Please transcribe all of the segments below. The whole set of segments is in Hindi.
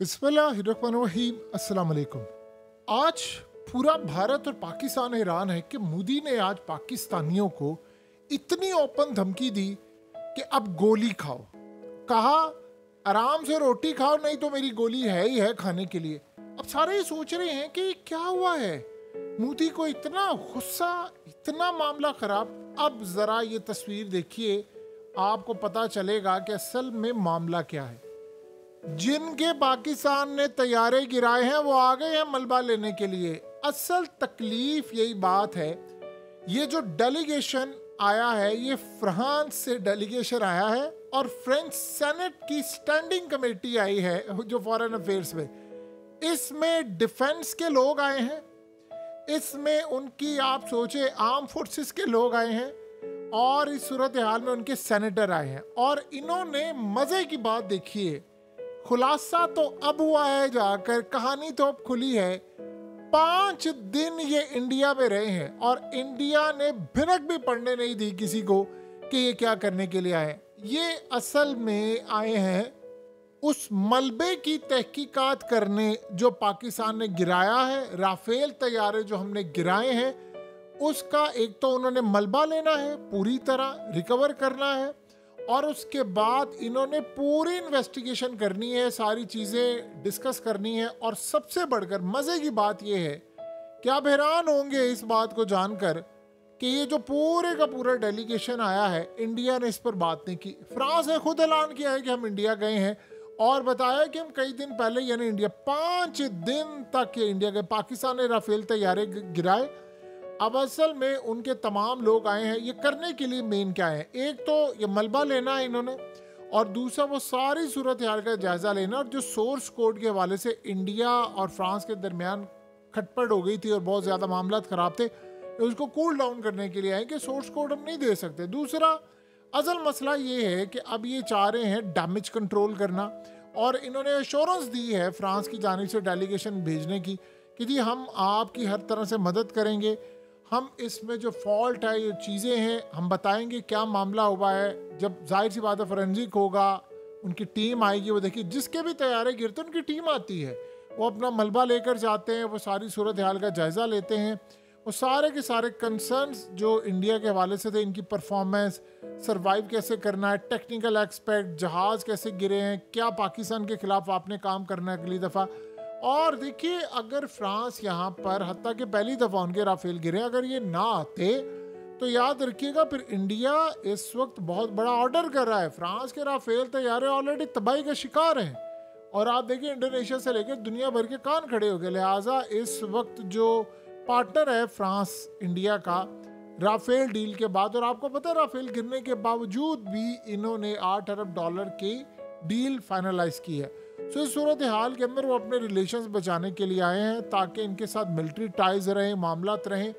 बिस्मिल्लाहिर्रहमानिर्रहीम। अस्सलाम वालेकुम। आज पूरा भारत और पाकिस्तान हैरान है कि मोदी ने आज पाकिस्तानियों को इतनी ओपन धमकी दी कि अब गोली खाओ। कहा आराम से रोटी खाओ, नहीं तो मेरी गोली है ही है खाने के लिए। अब सारे ये सोच रहे हैं कि क्या हुआ है, मोदी को इतना गुस्सा, इतना मामला खराब। अब जरा ये तस्वीर देखिए, आपको पता चलेगा कि असल में मामला क्या है। जिनके पाकिस्तान ने तैयारे गिराए हैं वो आ गए हैं मलबा लेने के लिए। असल तकलीफ यही बात है, ये जो डेलीगेशन आया है ये फ्रांस से डेलीगेशन आया है और फ्रेंच सेनेट की स्टैंडिंग कमेटी आई है जो फॉरेन अफेयर्स में। इसमें डिफेंस के लोग आए हैं, इसमें उनकी आप सोचे आर्म फोर्सेस के लोग आए हैं और इस सूरत हाल में उनके सेनेटर आए हैं। और इन्होंने मजे की बात देखिए, खुलासा तो अब हुआ है, जाकर कहानी तो अब खुली है। 5 दिन ये इंडिया में रहे हैं और इंडिया ने भिनक भी पड़ने नहीं दी किसी को कि ये क्या करने के लिए आए। ये असल में आए हैं उस मलबे की तहकीकात करने जो पाकिस्तान ने गिराया है। राफेल तैयारे जो हमने गिराए हैं उसका एक तो उन्होंने मलबा लेना है, पूरी तरह रिकवर करना है और उसके बाद इन्होंने पूरी इन्वेस्टिगेशन करनी है, सारी चीज़ें डिस्कस करनी है। और सबसे बढ़कर मज़े की बात यह है कि आप हैरान होंगे इस बात को जानकर कि ये जो पूरे का पूरा डेलीगेशन आया है, इंडिया ने इस पर बात नहीं की। फ्रांस ने खुद ऐलान किया है कि हम इंडिया गए हैं और बताया कि हम कई दिन पहले, यानी इंडिया 5 दिन तक ये इंडिया गए। पाकिस्तान ने राफेल तैयारे गिराए। अब असल में उनके तमाम लोग आए हैं ये करने के लिए। मेन क्या है, एक तो ये मलबा लेना है इन्होंने और दूसरा वो सारी सूरत हाल का जायजा लेना। और जो सोर्स कोड के हवाले से इंडिया और फ्रांस के दरमियान खटपट हो गई थी और बहुत ज़्यादा मामला ख़राब थे, उसको कूल डाउन करने के लिए आए कि सोर्स कोड हम नहीं दे सकते। दूसरा असल मसला ये है कि अब ये चाह रहे हैं डैमेज कंट्रोल करना और इन्होंने एश्योरेंस दी है फ्रांस की जानिब से डेलीगेशन भेजने की कि जी हम आपकी हर तरह से मदद करेंगे, हम इसमें जो फॉल्ट है, ये चीज़ें हैं, हम बताएंगे क्या मामला हुआ है। जब जाहिर सी बात है फोरेंसिक होगा, उनकी टीम आएगी, वो देखिए जिसके भी तैयारे गिरते उनकी टीम आती है, वो अपना मलबा लेकर जाते हैं, वो सारी सूरत हाल का जायज़ा लेते हैं। वो सारे के सारे कंसर्न्स जो इंडिया के हवाले से थे, इनकी परफॉर्मेंस, सर्वाइव कैसे करना है, टेक्निकल एक्सपेक्ट, जहाज़ कैसे गिरे हैं, क्या पाकिस्तान के ख़िलाफ़ आपने काम करना है अगली दफ़ा। और देखिए अगर फ्रांस यहाँ पर हत्ता कि पहली दफ़ा उनके राफेल गिरे, अगर ये ना आते तो याद रखिएगा फिर इंडिया इस वक्त बहुत बड़ा ऑर्डर कर रहा है। फ्रांस के राफेल तैयारे ऑलरेडी तबाही का शिकार हैं और आप देखिए इंडोनेशिया से लेकर दुनिया भर के कान खड़े हो गए। लिहाजा इस वक्त जो पार्टनर है फ्रांस इंडिया का राफेल डील के बाद, और आपको पता है राफेल गिरने के बावजूद भी इन्होंने $8 अरब की डील फाइनलाइज की है। तो इस सूरत हाल के अंदर वो अपने रिलेशंस बचाने के लिए आए हैं ताकि इनके साथ मिलिट्री टाइज रहें, मामलात रहें।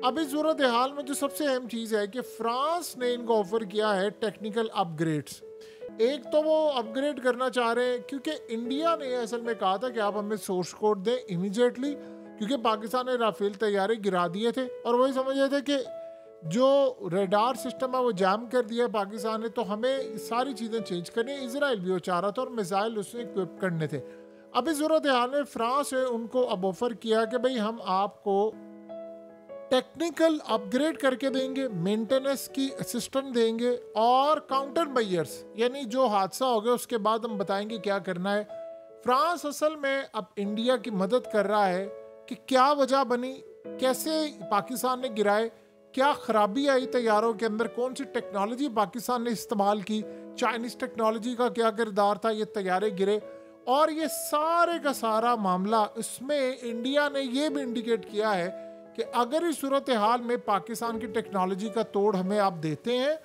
अब इस सूरत हाल में जो सबसे अहम चीज़ है कि फ्रांस ने इनको ऑफर किया है टेक्निकल अपग्रेड्स। एक तो वो अपग्रेड करना चाह रहे हैं क्योंकि इंडिया ने असल में कहा था कि आप हमें सोर्स कोड दें इमीडिएटली, क्योंकि पाकिस्तान ने राफेल तैयारे गिरा दिए थे और वही समझ रहे थे कि जो रेडार सिस्टम है वो जैम कर दिया पाकिस्तान ने, तो हमें सारी चीज़ें चेंज करनी। इजराइल भी वो चाह रहा था और मिसाइल उससे इक्विप करने थे। अब इस सूरत हाल में फ्रांस ने उनको अब ऑफर किया कि भाई हम आपको टेक्निकल अपग्रेड करके देंगे, मेंटेनेंस की असिस्टेंट देंगे और काउंटर मेजर्स, यानी जो हादसा हो गया उसके बाद हम बताएंगे क्या करना है। फ्रांस असल में अब इंडिया की मदद कर रहा है कि क्या वजह बनी, कैसे पाकिस्तान ने गिराए, क्या खराबी आई तैयारों के अंदर, कौन सी टेक्नोलॉजी पाकिस्तान ने इस्तेमाल की, चाइनीज टेक्नोलॉजी का क्या किरदार था, ये तैयारे गिरे। और ये सारे का सारा मामला, इसमें इंडिया ने ये भी इंडिकेट किया है कि अगर इस सूरत हाल में पाकिस्तान की टेक्नोलॉजी का तोड़ हमें आप देते हैं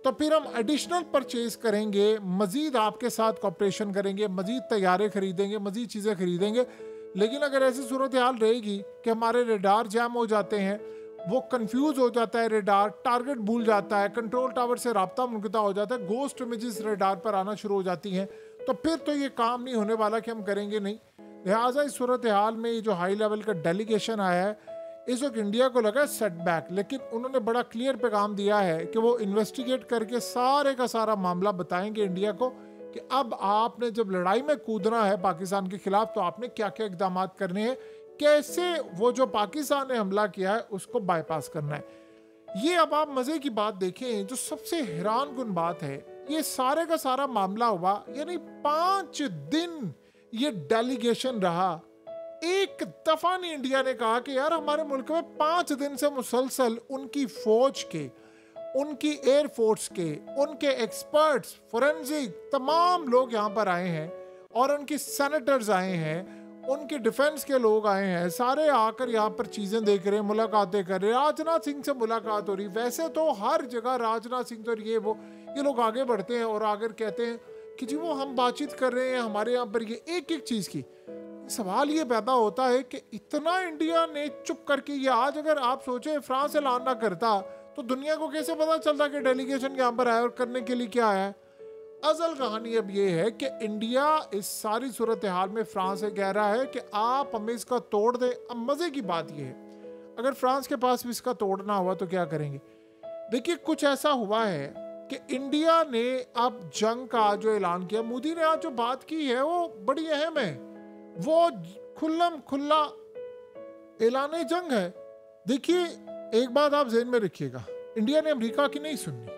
तो फिर हम एडिशनल परचेज करेंगे, मज़ीद आपके साथ कॉपरेशन करेंगे, मज़ीद तैयारे खरीदेंगे, मज़ीद चीज़ें खरीदेंगे। लेकिन अगर ऐसी सूरत हाल रहेगी कि हमारे रेडार जैम हो जाते हैं, वो कंफ्यूज हो जाता है, रेडार टारगेट भूल जाता है, कंट्रोल टावर से राब्ता मुनक़ता हो जाता है, गोस्ट इमेजेस रेडार पर आना शुरू हो जाती हैं, तो फिर तो ये काम नहीं होने वाला कि हम करेंगे नहीं। लिहाजा इस सूरत हाल में ये जो हाई लेवल का डेलीगेशन आया है, इस वक्त इंडिया को लगा सेटबैक, लेकिन उन्होंने बड़ा क्लियर पैगाम दिया है कि वो इन्वेस्टिगेट करके सारे का सारा मामला बताएंगे इंडिया को कि अब आपने जब लड़ाई में कूदना है पाकिस्तान के खिलाफ तो आपने क्या क्या इकदाम करने हैं, कैसे वो जो पाकिस्तान ने हमला किया है उसको बाईपास करना है। ये अब आप मजे की बात देखें, जो सबसे हैरान कुन बात है, ये सारे का सारा मामला हुआ यानी 5 दिन ये डेलीगेशन रहा। एक दफा नहीं इंडिया ने कहा कि यार हमारे मुल्क में 5 दिन से मुसलसल उनकी फौज के, उनकी एयरफोर्स के, उनके एक्सपर्ट्स, फोरेंसिक तमाम लोग यहाँ पर आए हैं और उनकी सेनेटर्स आए हैं, उनके डिफेंस के लोग आए हैं, सारे आकर यहाँ पर चीजें देख रहे हैं, मुलाकातें कर रहे हैं। राजनाथ सिंह से मुलाकात हो रही, वैसे तो हर जगह राजनाथ सिंह तो ये लोग आगे बढ़ते हैं और आकर कहते हैं कि जी वो हम बातचीत कर रहे हैं हमारे यहाँ पर ये एक एक चीज की। सवाल ये पैदा होता है कि इतना इंडिया ने चुप करके, ये आज अगर आप सोचे फ्रांस ऐलान ना करता तो दुनिया को कैसे पता चलता कि डेलीगेशन यहाँ पर आया और करने के लिए क्या आया है। असल कहानी अब ये है कि इंडिया इस सारी सूरत हाल में फ्रांस से कह रहा है कि आप हमें इसका तोड़ दें। अब मजे की बात यह है, अगर फ्रांस के पास भी इसका तोड़ना हुआ तो क्या करेंगे। देखिए कुछ ऐसा हुआ है कि इंडिया ने अब जंग का जो ऐलान किया, मोदी ने आज जो बात की है वो बड़ी अहम है, वो खुल्लम खुल्ला ऐलान जंग है। देखिए एक बात आप ज़हन में रखिएगा, इंडिया ने अमेरिका की नहीं सुननी।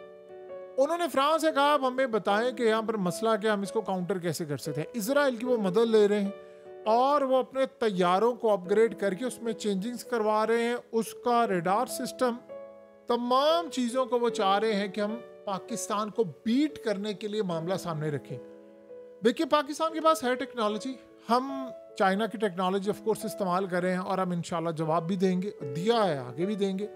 उन्होंने फ्रांस से कहा आप हमें बताएं कि यहाँ पर मसला क्या, हम इसको काउंटर कैसे कर सकते हैं। इजराइल की वो मदद ले रहे हैं और वो अपने तैयारों को अपग्रेड करके उसमें चेंजिंग्स करवा रहे हैं, उसका रेडार सिस्टम, तमाम चीज़ों को वो चाह रहे हैं कि हम पाकिस्तान को बीट करने के लिए मामला सामने रखें। देखिए पाकिस्तान के पास है टेक्नोलॉजी, हम चाइना की टेक्नोलॉजी ऑफ कोर्स इस्तेमाल कर रहे हैं और हम इंशाल्लाह जवाब भी देंगे, दिया है, आगे भी देंगे।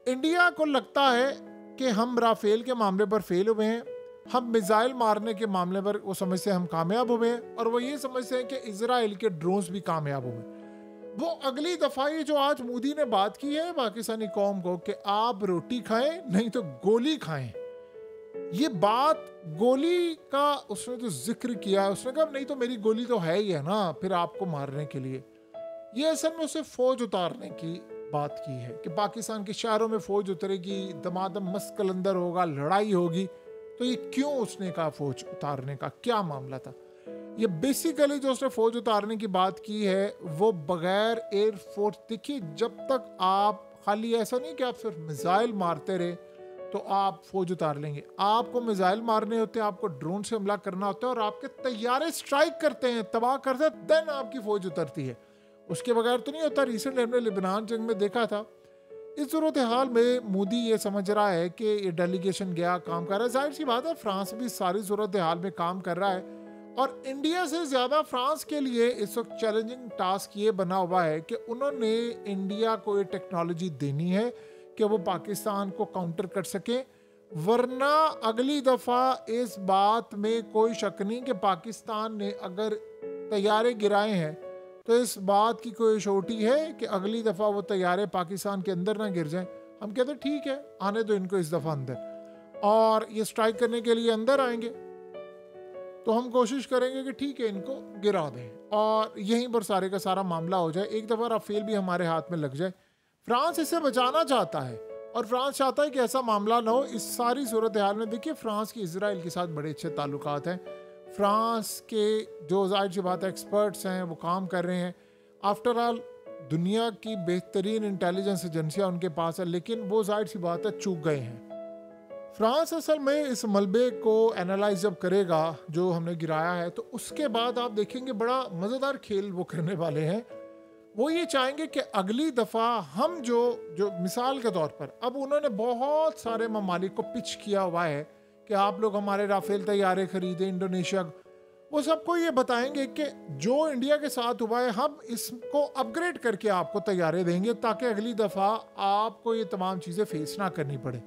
इंडिया को लगता है कि हम राफेल के मामले पर फेल हुए हैं, हम मिसाइल मारने के मामले पर वो समझते हैं हम कामयाब हुए हैं, और वो ये समझते हैं कि इजराइल के ड्रोन्स भी कामयाब हुए। वो अगली दफा ये जो आज मोदी ने बात की है पाकिस्तानी कौम को कि आप रोटी खाएं नहीं तो गोली खाएं, ये बात गोली का उसने जो जिक्र किया है, उसने कहा नहीं तो मेरी गोली तो है ही है ना फिर आपको मारने के लिए। ये असल में उसे फौज उतारने की बात की है कि पाकिस्तान के शहरों में फौज उतरेगी, दमादम मस्त कलंदर होगा, लड़ाई होगी। तो ये क्यों उसने कहा फौज उतारने का, क्या मामला था। ये बेसिकली जो उसने फौज उतारने की बात की है वो बगैर एयरफोर्स, देखिए जब तक आप खाली ऐसा नहीं कि आप सिर्फ मिसाइल मारते रहे तो आप फौज उतार लेंगे। आपको मिसाइल मारने होते हैं, आपको ड्रोन से हमला करना होता है और आपके तैयारे स्ट्राइक करते हैं, तबाह करते हैं, देन आपकी फौज उतरती है। उसके बगैर तो नहीं होता। रिसेंटली हमने लिबनान जंग में देखा था। इस सूरत हाल में मोदी ये समझ रहा है कि ये डेलीगेशन गया काम कर रहा है, जाहिर सी बात है फ्रांस भी सारी सूरत हाल में काम कर रहा है, और इंडिया से ज़्यादा फ्रांस के लिए इस वक्त चैलेंजिंग टास्क ये बना हुआ है कि उन्होंने इंडिया को ये टेक्नोलॉजी देनी है कि वो पाकिस्तान को काउंटर कर सके। वरना अगली दफ़ा इस बात में कोई शक नहीं कि पाकिस्तान ने अगर तैयारे गिराए हैं तो इस बात की कोई छोटी है कि अगली दफ़ा वो तैयारे पाकिस्तान के अंदर ना गिर जाएं। हम कहते हैं ठीक है आने दो इनको इस दफ़ा अंदर, और ये स्ट्राइक करने के लिए अंदर आएंगे तो हम कोशिश करेंगे कि ठीक है इनको गिरा दें और यहीं पर सारे का सारा मामला हो जाए। एक दफ़ा राफेल भी हमारे हाथ में लग जाए। फ्रांस इसे बचाना चाहता है और फ्रांस चाहता है कि ऐसा मामला ना हो। इस सारी सूरत हाल में देखिए फ्रांस की इजराइल के साथ बड़े अच्छे ताल्लुकात हैं। फ्रांस के जो जाहिर सी बात है एक्सपर्ट्स हैं वो काम कर रहे हैं। आफ्टर ऑल दुनिया की बेहतरीन इंटेलिजेंस एजेंसियाँ उनके पास है, लेकिन वो जाहिर सी बात है चूक गए हैं। फ्रांस असल में इस मलबे को एनालाइज जब करेगा जो हमने गिराया है तो उसके बाद आप देखेंगे बड़ा मज़ेदार खेल वो करने वाले हैं। वो ये चाहेंगे कि अगली दफ़ा हम जो मिसाल के तौर पर अब उन्होंने बहुत सारे ममालिक को पिच किया हुआ है कि आप लोग हमारे राफेल तैयारे खरीदें, इंडोनेशिया, वो सबको ये बताएंगे कि जो इंडिया के साथ हुआ है हम इसको अपग्रेड करके आपको तैयारे देंगे ताकि अगली दफ़ा आपको ये तमाम चीज़ें फेस ना करनी पड़े।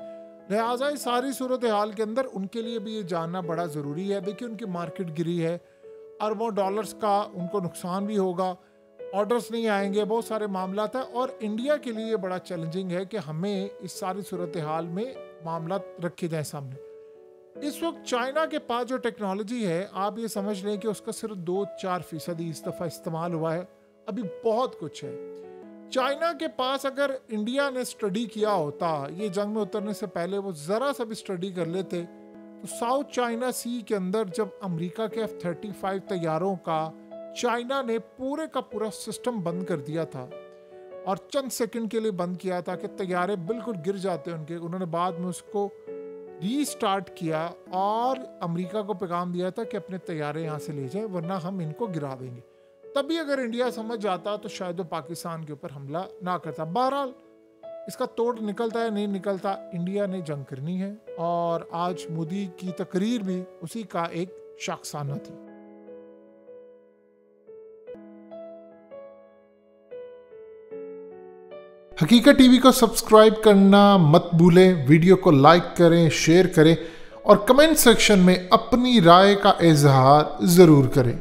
लिहाजा इस सारी सूरत हाल के अंदर उनके लिए भी ये जानना बड़ा ज़रूरी है। देखिए उनकी मार्केट गिरी है, अरबों डॉलर्स का उनको नुकसान भी होगा, ऑर्डर्स नहीं आएंगे, बहुत सारे मामला है, और इंडिया के लिए बड़ा चैलेंजिंग है कि हमें इस सारी सूरत हाल में मामला रखे जाएं सामने। इस वक्त चाइना के पास जो टेक्नोलॉजी है आप ये समझ लें कि उसका सिर्फ 2-4% इस दफ़ा इस्तेमाल हुआ है। अभी बहुत कुछ है। चाइना के पास अगर इंडिया ने स्टडी किया होता ये जंग में उतरने से पहले, वो ज़रा सा भी स्टडी कर लेते साउथ चाइना सी के अंदर जब अमेरिका के F-35 तैयारों का चाइना ने पूरे का पूरा सिस्टम बंद कर दिया था और चंद सेकंड के लिए बंद किया था कि तैयारे बिल्कुल गिर जाते उनके, उन्होंने बाद में उसको रीस्टार्ट किया और अमेरिका को पैगाम दिया था कि अपने तैयारे यहाँ से ले जाएं वरना हम इनको गिरा देंगे। तभी अगर इंडिया समझ जाता तो शायद वो पाकिस्तान के ऊपर हमला ना करता। बहरहाल इसका तोड़ निकलता है नहीं निकलता, इंडिया ने जंग करनी है और आज मोदी की तकरीर भी उसी का एक शाखसाना थी। हकीकत टीवी को सब्सक्राइब करना मत भूलें, वीडियो को लाइक करें, शेयर करें और कमेंट सेक्शन में अपनी राय का इजहार ज़रूर करें।